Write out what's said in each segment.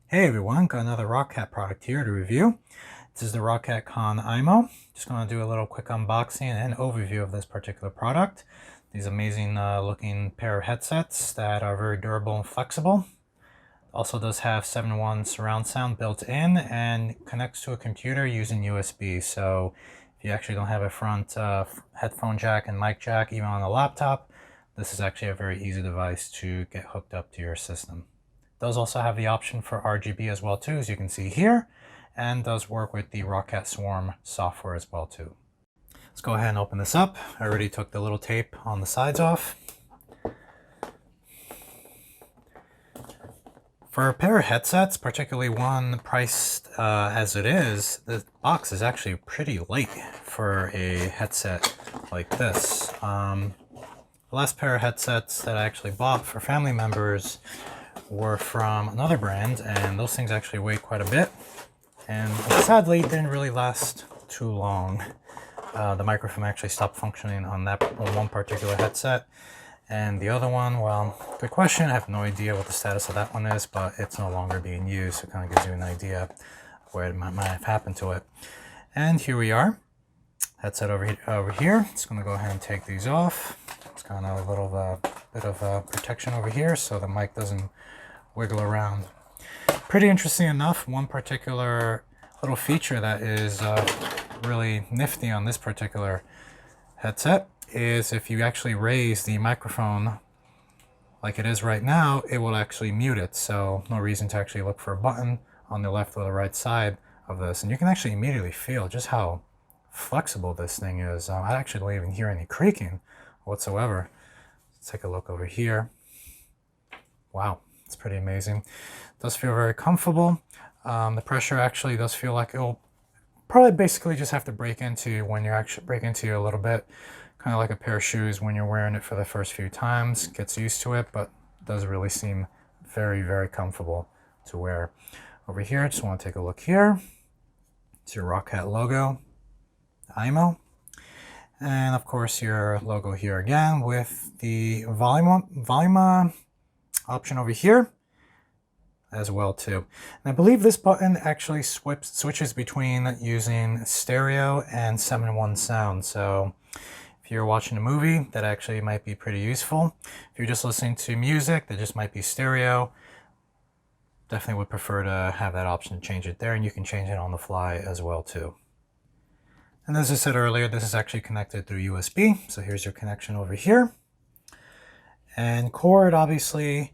Hey everyone, got another ROCCAT product here to review. This is the ROCCAT Con Aimo. Just going to do a little quick unboxing and overview of this particular product. These amazing looking pair of headsets that are very durable and flexible. Also does have 7.1 surround sound built in and connects to a computer using USB. So if you actually don't have a front headphone jack and mic jack even on a laptop, this is actually a very easy device to get hooked up to your system. Does also have the option for RGB as well too, as you can see here, and does work with the ROCCAT Swarm software as well too. Let's go ahead and open this up. I already took the little tape on the sides off. For a pair of headsets, particularly one priced as it is, the box is actually pretty light for a headset like this. The last pair of headsets that I actually bought for family members were from another brand, and those things actually weigh quite a bit, and sadly didn't really last too long. The microphone actually stopped functioning on one particular headset, and the other one, well, good question. I have no idea what the status of that one is, but it's no longer being used, so it kind of gives you an idea of where it might have happened to it. And here we are, headset over here. It's going to go ahead and take these off. It's got a little bit of protection over here so the mic doesn't wiggle around. Pretty interesting enough, one particular little feature that is really nifty on this particular headset is if you actually raise the microphone like it is right now, it will actually mute it. So no reason to actually look for a button on the left or the right side of this. And you can actually immediately feel just how flexible this thing is. I actually don't even hear any creaking whatsoever. Let's take a look over here. Wow, it's pretty amazing. It does feel very comfortable. The pressure actually does feel like it'll probably basically just have to break into when you actually break into a little bit. Kind of like a pair of shoes when you're wearing it for the first few times. Gets used to it, but it does really seem very, very comfortable to wear. Over here, I just want to take a look here. It's your ROCCAT logo, Aimo. And of course your logo here again with the volume option over here as well too. And I believe this button actually switches between using stereo and 7.1 sound. So if you're watching a movie, that actually might be pretty useful. If you're just listening to music, that just might be stereo. Definitely would prefer to have that option to change it there, and you can change it on the fly as well too. And as I said earlier, this is actually connected through USB. So here's your connection over here. And cord, obviously,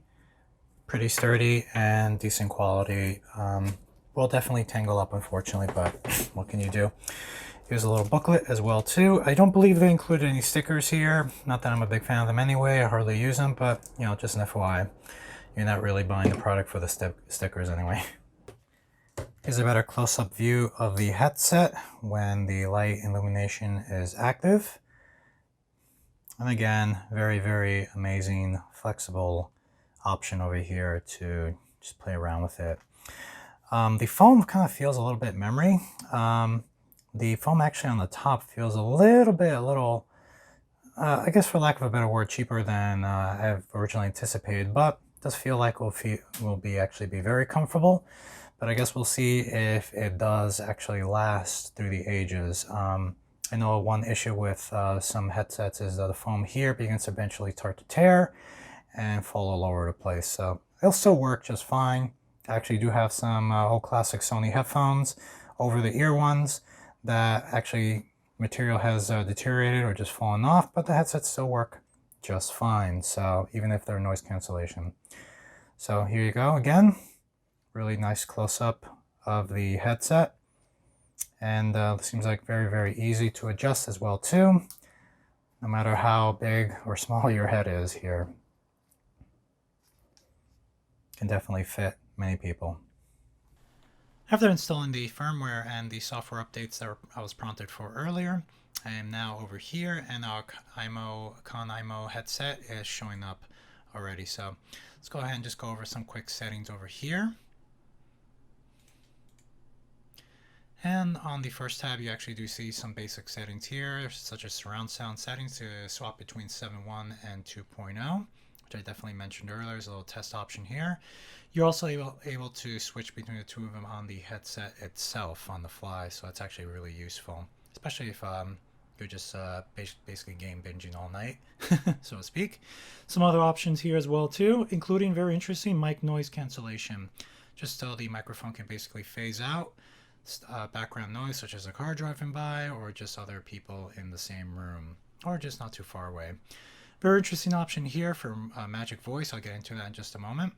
pretty sturdy and decent quality. Will definitely tangle up, unfortunately, but what can you do? Here's a little booklet as well too. I don't believe they included any stickers here. Not that I'm a big fan of them anyway. I hardly use them, but you know, just an FYI. You're not really buying the product for the stickers anyway. Here's a better close-up view of the headset when the light illumination is active. And again, very, very amazing, flexible option over here to just play around with it. The foam kind of feels a little bit memory. The foam actually on the top feels a little, I guess for lack of a better word, cheaper than I've originally anticipated, but it does feel like will actually be very comfortable. But I guess we'll see if it does actually last through the ages. I know one issue with some headsets is that the foam here begins to eventually start to tear and fall all over the place. So it'll still work just fine. I actually do have some old classic Sony headphones, over the ear ones, that actually material has deteriorated or just fallen off, but the headsets still work just fine. So even if they're noise cancellation. So here you go again. Really nice close-up of the headset. And it seems like very, very easy to adjust as well too, no matter how big or small your head is here. Can definitely fit many people. After installing the firmware and the software updates that I was prompted for earlier, I am now over here, and our Con Aimo headset is showing up already. So let's go ahead and just go over some quick settings over here. And on the first tab, you actually do see some basic settings here, such as surround sound settings to swap between 7.1 and 2.0. which I definitely mentioned earlier. There's a little test option here. You're also able to switch between the two of them on the headset itself on the fly, so it's actually really useful, especially if you're just basically game binging all night, so to speak. Some other options here as well too, including very interesting mic noise cancellation, just so the microphone can basically phase out background noise such as a car driving by or just other people in the same room or just not too far away. Very interesting option here for Magic Voice. I'll get into that in just a moment.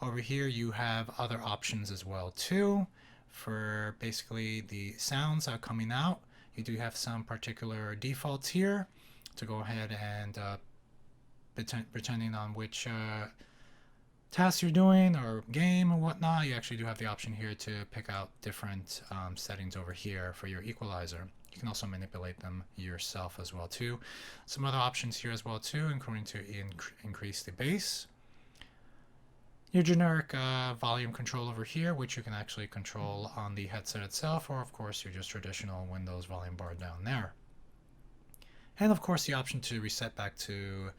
Over here you have other options as well too for basically the sounds that are coming out. You do have some particular defaults here to go ahead and pretending on which task you're doing or game or whatnot. You actually do have the option here to pick out different settings over here for your equalizer. You can also manipulate them yourself as well too. Some other options here as well too, including to increase the bass. Your generic volume control over here, which you can actually control on the headset itself, or of course your just traditional Windows volume bar down there. And of course the option to reset back to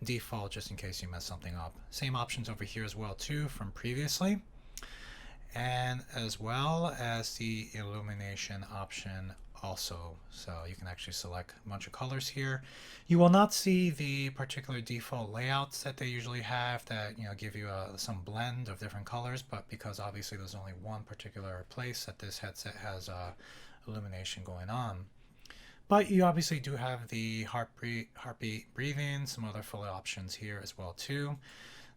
default just in case you mess something up. Same options over here as well too from previously, and as well as the illumination option also, so you can actually select a bunch of colors here. You will not see the particular default layouts that they usually have that give you some blend of different colors, but because obviously there's only one particular place that this headset has illumination going on. But you obviously do have the heartbeat breathing, some other full options here as well too.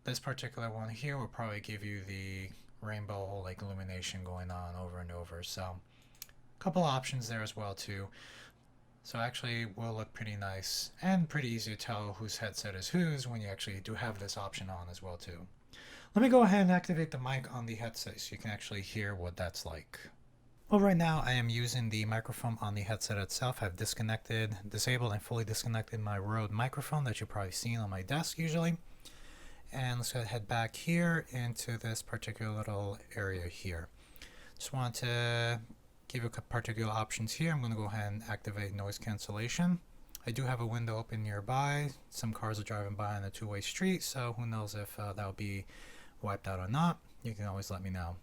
This particular one here will probably give you the rainbow like illumination going on over and over, so couple options there as well too. So actually will look pretty nice and pretty easy to tell whose headset is whose when you actually do have this option on as well too. Let me go ahead and activate the mic on the headset so you can actually hear what that's like. Well, right now I am using the microphone on the headset itself. I've disabled and fully disconnected my Rode microphone that you've probably seen on my desk usually. And let's go ahead and head back here into this particular little area here. Just want to give you a particular options here. I'm going to go ahead and activate noise cancellation. I do have a window open nearby. Some cars are driving by on a two-way street, so who knows if that will be wiped out or not. You can always let me know.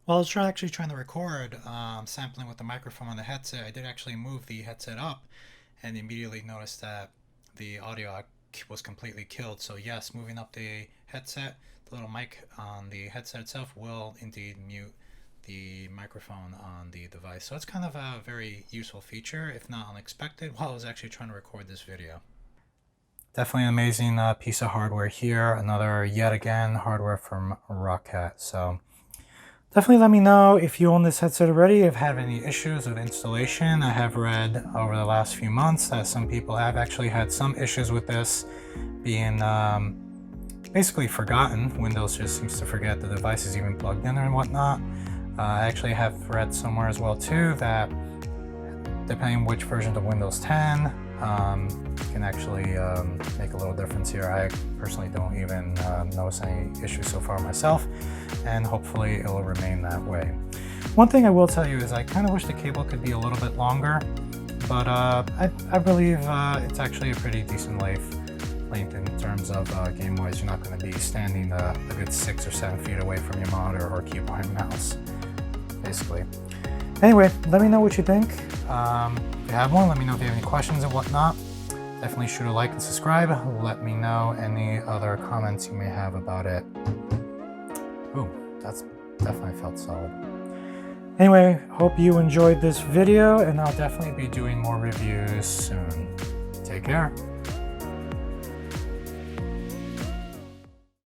While I was actually trying to record sampling with the microphone on the headset, I did actually move the headset up and immediately noticed that the audio was completely killed. So yes, moving up the headset, the little mic on the headset itself will indeed mute the microphone on the device. So it's kind of a very useful feature, if not unexpected, while I was actually trying to record this video. Definitely an amazing piece of hardware here. Another, yet again, hardware from ROCCAT. So definitely let me know if you own this headset already, if you have any issues with installation. I have read over the last few months that some people have actually had some issues with this being basically forgotten. Windows just seems to forget the device is even plugged in and whatnot. I actually have read somewhere as well too that depending on which version of Windows 10 can actually make a little difference here. I personally don't even notice any issues so far myself, and hopefully it will remain that way. One thing I will tell you is I kind of wish the cable could be a little bit longer, but I believe it's actually a pretty decent length in terms of game-wise. You're not going to be standing a good 6 or 7 feet away from your monitor or keyboard and mouse, basically. Anyway, let me know what you think. If you have one, let me know if you have any questions and whatnot. Definitely shoot a like and subscribe. Let me know any other comments you may have about it. Ooh, that's definitely felt solid. Anyway, hope you enjoyed this video, and I'll definitely be doing more reviews soon. Take care.